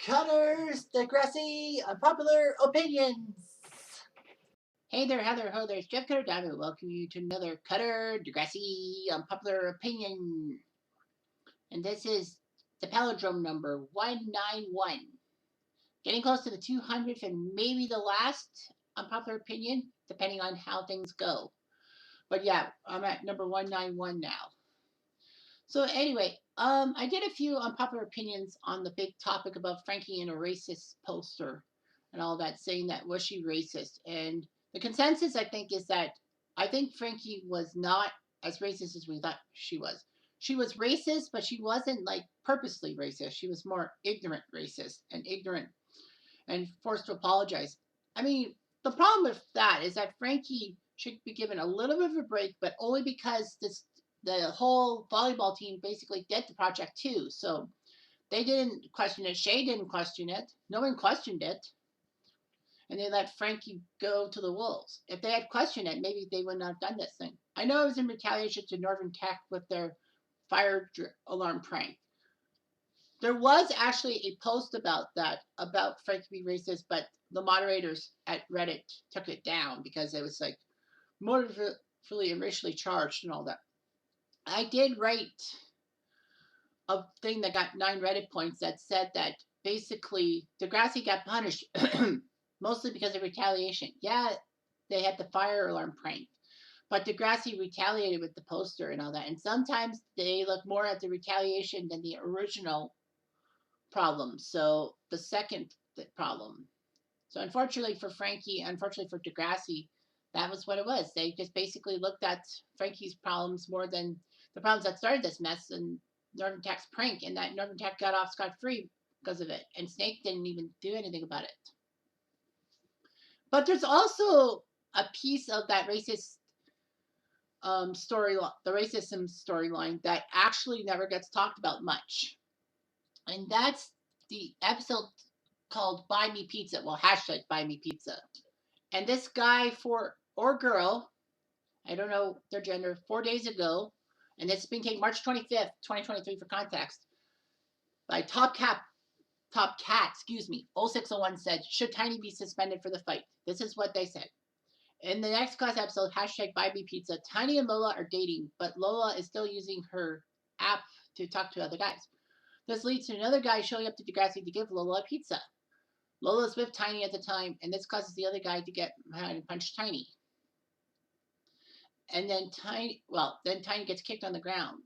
Cutters, Degrassi, Unpopular Opinions. Hey there, Heather. Ho, there's Jeff Cutter Diamond. Welcome you to another Cutter Degrassi Unpopular Opinion. And this is the palindrome number 191. Getting close to the 200th and maybe the last unpopular opinion, depending on how things go. But yeah, I'm at number 191 now. So anyway, I did a few unpopular opinions on the big topic about Frankie and a racist poster and all that, saying that was she racist? And the consensus, I think, is that I think Frankie was not as racist as we thought she was. She was racist, but she wasn't like purposely racist. She was more ignorant racist and ignorant and forced to apologize. I mean, the problem with that is that Frankie should be given a little bit of a break, but only because the whole volleyball team basically did the project too. So they didn't question it. Shay didn't question it. No one questioned it. And they let Frankie go to the Wolves. If they had questioned it, maybe they would not have done this thing. I know it was in retaliation to Northern Tech with their fire alarm prank. There was actually a post about that, about Frankie being racist, but the moderators at Reddit took it down because it was like motivationally and racially charged and all that. I did write a thing that got 9 Reddit points that said that basically Degrassi got punished mostly because of retaliation. Yeah, they had the fire alarm prank, but Degrassi retaliated with the poster and all that. And sometimes they look more at the retaliation than the original problem. So the second problem. So unfortunately for Frankie, unfortunately for Degrassi, that was what it was. They just basically looked at Frankie's problems more than the problems that started this mess and Northern Tech's prank, and that Northern Tech got off scot-free because of it. And Snake didn't even do anything about it. But there's also a piece of that racist storyline, the racism storyline, that actually never gets talked about much. And that's the episode called Buy Me Pizza. Well, hashtag Buy Me Pizza. And this guy or girl, I don't know their gender, 4 days ago, and it's been taken March 25th, 2023 for context, by Top Cat, 0601 said, should Tiny be suspended for the fight? This is what they said. In the next class episode, hashtag Buy Me Pizza, Tiny and Lola are dating, but Lola is still using her app to talk to other guys. This leads to another guy showing up to Degrassi to give Lola a pizza. Lola's with Tiny at the time, and this causes the other guy to get mad and punch Tiny. And then Tiny gets kicked on the ground.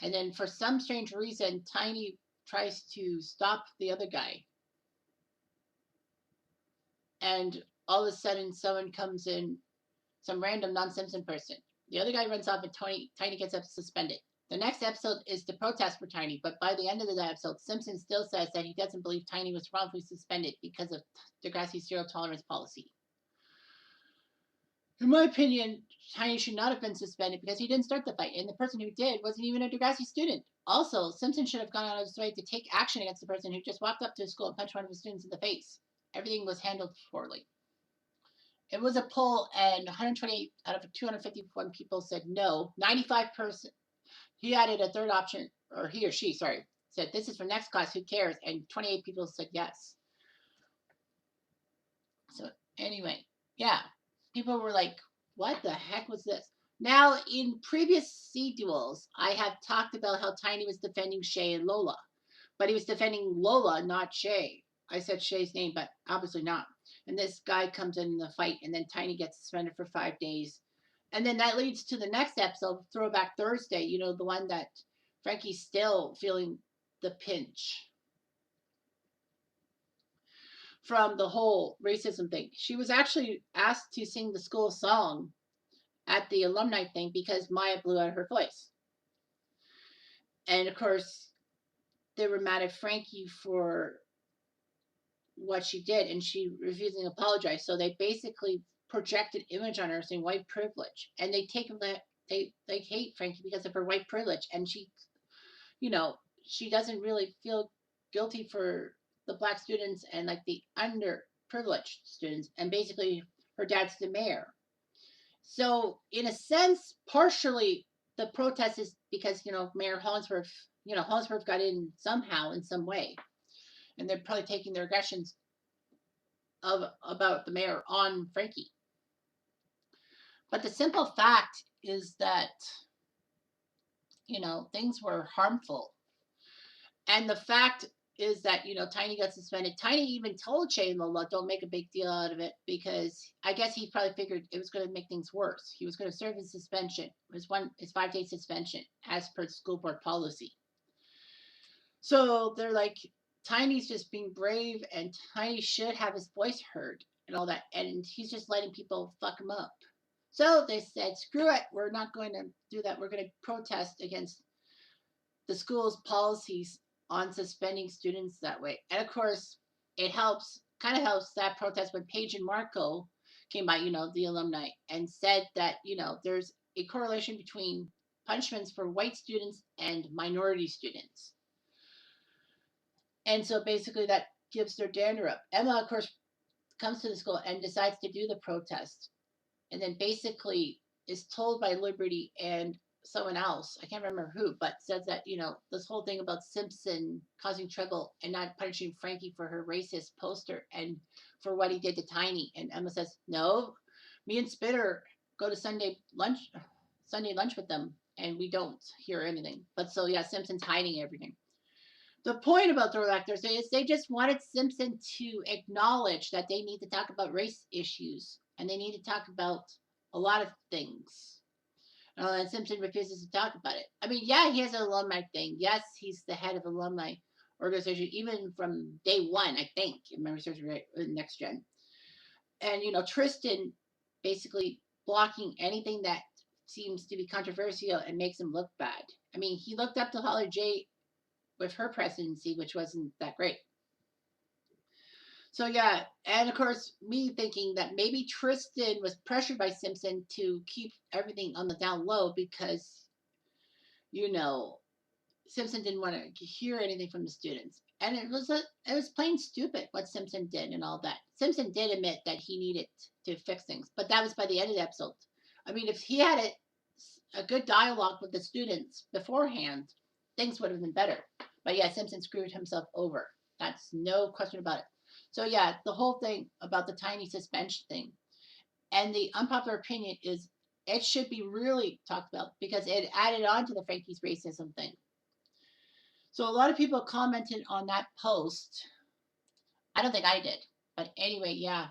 And then for some strange reason, Tiny tries to stop the other guy. And all of a sudden, someone comes in, some random non-Simpson person. The other guy runs off and Tiny gets up suspended. The next episode is the protest for Tiny, but by the end of the episode, Simpson still says that he doesn't believe Tiny was wrongfully suspended because of Degrassi's zero tolerance policy. In my opinion, Tiny should not have been suspended because he didn't start the fight, and the person who did wasn't even a Degrassi student. Also, Simpson should have gone out of his way to take action against the person who just walked up to his school and punched one of his students in the face. Everything was handled poorly. It was a poll, and 128 out of 251 people said no. 95%. He added a third option, or he or she, sorry, said this is for next class, who cares? And 28 people said yes. So anyway, yeah, people were like, what the heck was this? Now, in previous CDUOs, I have talked about how Tiny was defending Shay and Lola, but he was defending Lola, not Shay. I said Shay's name, but obviously not. And this guy comes in the fight, and then Tiny gets suspended for 5 days. And then that leads to the next episode, Throwback Thursday, the one that Frankie's still feeling the pinch from the whole racism thing. She was actually asked to sing the school song at the alumni thing because Maya blew out her voice. And of course, they were mad at Frankie for what she did, and she refusing to apologize. So they basically projected image on her saying white privilege, and they hate Frankie because of her white privilege, and she doesn't really feel guilty for the black students and like the underprivileged students, and basically her dad's the mayor. So in a sense, partially the protest is because Mayor Hollingsworth Holmesburg got in somehow in some way, and they're probably taking their aggressions about the mayor on Frankie. But the simple fact is that things were harmful, and the fact is that Tiny got suspended. Tiny even told Shane Lola, "Don't make a big deal out of it," because I guess he probably figured it was going to make things worse. He was going to serve his suspension, his 5-day suspension, as per school board policy. So they're like, Tiny's just being brave, and Tiny should have his voice heard and all that, and he's just letting people fuck him up. So they said, "Screw it, we're not going to do that. We're going to protest against the school's policies on suspending students that way." And of course, it kind of helps that protest when Paige and Marco came by, the alumni, and said that, there's a correlation between punishments for white students and minority students. And so basically that gives their dander up. Emma, of course, comes to the school and decides to do the protest. And then basically is told by Liberty and someone else, I can't remember who, but says that, this whole thing about Simpson causing trouble and not punishing Frankie for her racist poster and for what he did to Tiny. And Emma says, "No, me and Spitter go to Sunday lunch with them, and we don't hear anything." But so, yeah, Simpson's hiding everything. The point about Throwback Thursday is they just wanted Simpson to acknowledge that they need to talk about race issues and they need to talk about a lot of things. And Simpson refuses to talk about it. I mean, yeah, he has an alumni thing. Yes, he's the head of alumni organization, even from day one, I think, if my research right, Next Gen. And, Tristan basically blocking anything that seems to be controversial and makes him look bad. I mean, he looked up to Holly J with her presidency, which wasn't that great. So yeah, and of course, me thinking that maybe Tristan was pressured by Simpson to keep everything on the down low because you know Simpson didn't want to hear anything from the students, and it was plain stupid what Simpson did and all that. Simpson did admit that he needed to fix things, but that was by the end of the episode. I mean, if he had a good dialogue with the students beforehand, things would have been better. But yeah, Simpson screwed himself over. That's no question about it. So yeah, the whole thing about the Tiny suspension thing and the unpopular opinion is it should be really talked about because it added on to the Frankie's racism thing. So a lot of people commented on that post. I don't think I did, but anyway, yeah.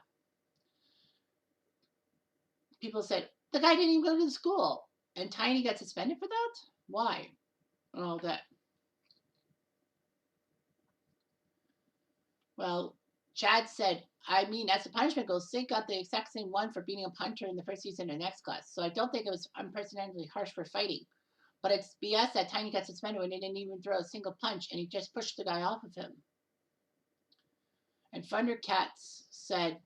People said the guy didn't even go to the school, and Tiny got suspended for that. Why? And all that. Well, Chad said, "I mean, as the punishment goes, Sink got the exact same one for beating a punter in the first season in X class. So I don't think it was unprecedentedly harsh for fighting. But it's BS that Tiny got suspended when he didn't even throw a single punch and he just pushed the guy off of him." And Thundercats said,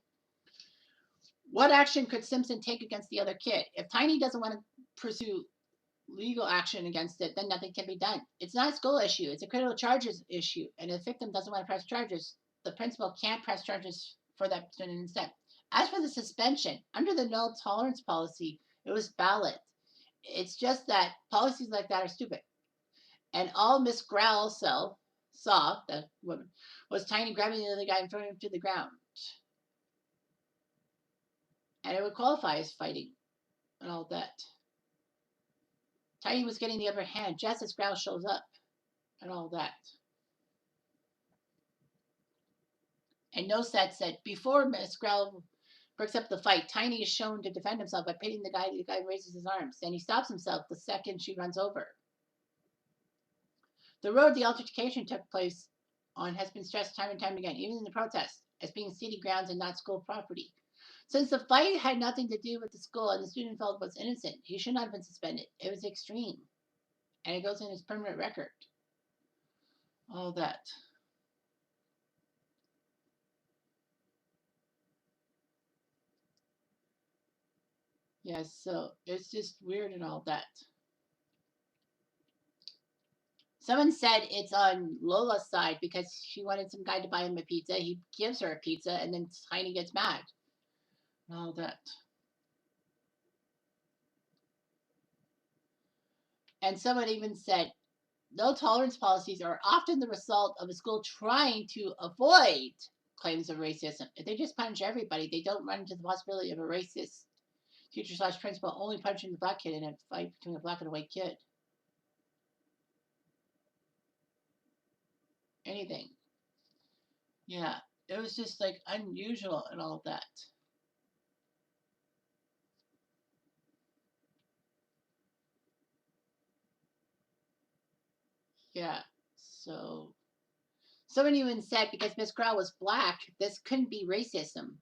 "What action could Simpson take against the other kid? If Tiny doesn't want to pursue legal action against it, then nothing can be done. It's not a school issue. It's a criminal charges issue. And if the victim doesn't want to press charges, the principal can't press charges for that student instead." As for the suspension, under the no tolerance policy, it was valid. It's just that policies like that are stupid. And all Miss Growl saw, the woman, was Tiny grabbing the other guy and throwing him to the ground. And it would qualify as fighting and all that. Tiny was getting the upper hand just as Growl shows up and all that. And Nosat said, before Miss Growl breaks up the fight, Tiny is shown to defend himself by pitting the guy. The guy raises his arms. Then he stops himself the second she runs over. The road the altercation took place on has been stressed time and time again, even in the protest, as being city grounds and not school property. Since the fight had nothing to do with the school and the student felt was innocent, he should not have been suspended. It was extreme. And it goes in his permanent record. All that. Yes, so it's just weird and all that. Someone said it's on Lola's side because she wanted some guy to buy him a pizza. He gives her a pizza and then Tiny gets mad. And all that. And someone even said no tolerance policies are often the result of a school trying to avoid claims of racism. If they just punish everybody, they don't run into the possibility of a racist teacher slash principal only punching the black kid in a fight between a black and a white kid. Anything. Yeah, it was just like unusual and all that. Yeah, so someone even said because Miss Grau was black, this couldn't be racism.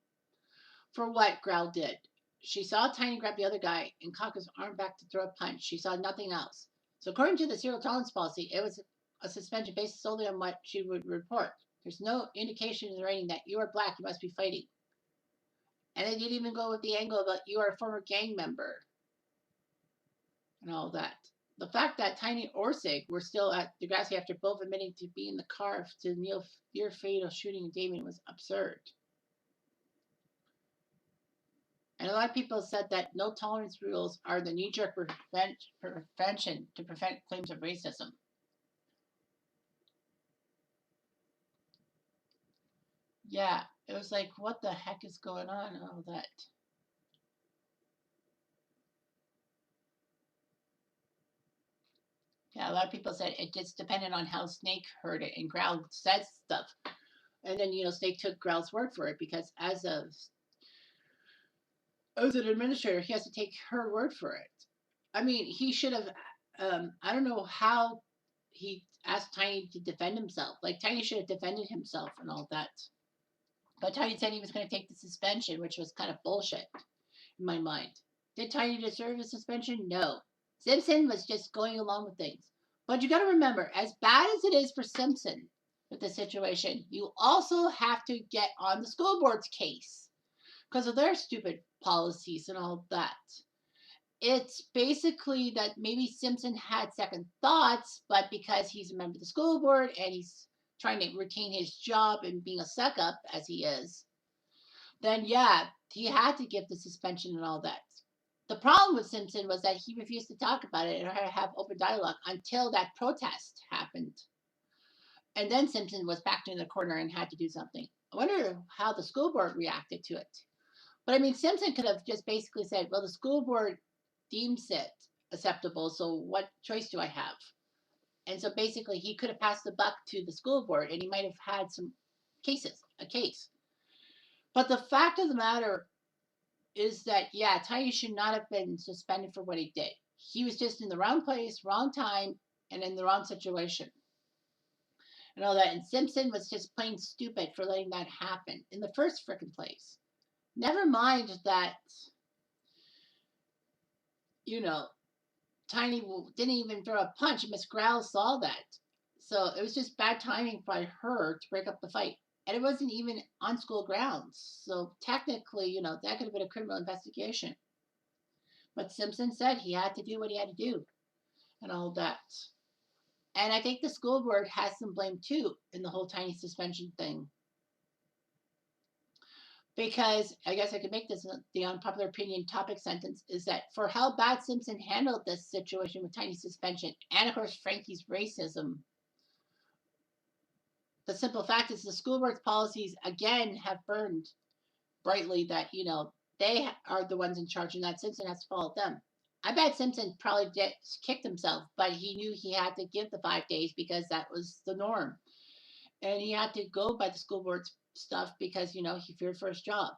For what Grau did. She saw Tiny grab the other guy and cock his arm back to throw a punch. She saw nothing else. So according to the zero tolerance policy, it was a suspension based solely on what she would report. There's no indication in the writing that you are black, you must be fighting. And they didn't even go with the angle about you are a former gang member and all that. The fact that Tiny or Sig were still at Degrassi after both admitting to being in the car to near fatal shooting Damien was absurd. And a lot of people said that no tolerance rules are the knee-jerk prevention to prevent claims of racism. Yeah, it was like, what the heck is going on? All that. Yeah, a lot of people said it just depended on how Snake heard it, and Growl said stuff, and then Snake took Growl's word for it because as an administrator, he has to take her word for it. I mean, he should have. I don't know how he asked Tiny to defend himself. Like Tiny should have defended himself and all that. But Tiny said he was going to take the suspension, which was kind of bullshit in my mind. Did Tiny deserve a suspension? No. Simpson was just going along with things. But you got to remember, as bad as it is for Simpson with the situation, you also have to get on the school board's case because of their stupid policies and all that. It's basically that maybe Simpson had second thoughts, but because he's a member of the school board and he's trying to retain his job and being a suck up as he is, then yeah, he had to give the suspension and all that. The problem with Simpson was that he refused to talk about it and have open dialogue until that protest happened. And then Simpson was backed in the corner and had to do something. I wonder how the school board reacted to it. But I mean, Simpson could have just basically said, well, the school board deems it acceptable, so what choice do I have? And so basically, he could have passed the buck to the school board and he might have had a case. But the fact of the matter is that, yeah, Tiny should not have been suspended for what he did. He was just in the wrong place, wrong time, and in the wrong situation. And all that. And Simpson was just plain stupid for letting that happen in the first frickin' place. Never mind that, Tiny didn't even throw a punch, and Miss Growl saw that. So it was just bad timing by her to break up the fight. And it wasn't even on school grounds. So technically, that could have been a criminal investigation. But Simpson said he had to do what he had to do and all that. And I think the school board has some blame too in the whole Tiny suspension thing. Because I guess I could make this the unpopular opinion topic sentence is that for how bad Simpson handled this situation with Tiny's suspension and, of course, Frankie's racism, the simple fact is the school board's policies, again, have burned brightly that, they are the ones in charge and that Simpson has to follow them. I bet Simpson probably kicked himself, but he knew he had to give the 5 days because that was the norm. And he had to go by the school board's stuff because, he feared for his job.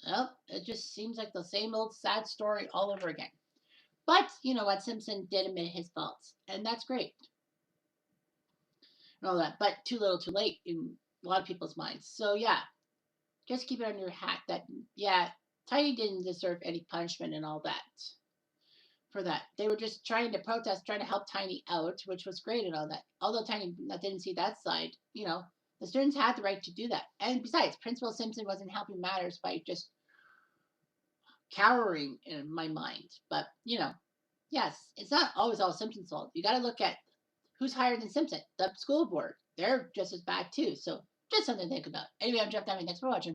Well, it just seems like the same old sad story all over again. But, you know what? Simpson did admit his faults, and that's great. And all that, but too little too late in a lot of people's minds. So, yeah, just keep it on your hat that, yeah, Tiny didn't deserve any punishment and all that for that. They were just trying to protest, trying to help Tiny out, which was great and all that. Although Tiny didn't see that side, the students had the right to do that. And besides, Principal Simpson wasn't helping matters by just cowering in my mind. But, yes, it's not always all Simpson's fault. You got to look at who's higher than Simpson. The school board. They're just as bad, too. So just something to think about. Anyway, I'm Jeff Diamond. Thanks for watching.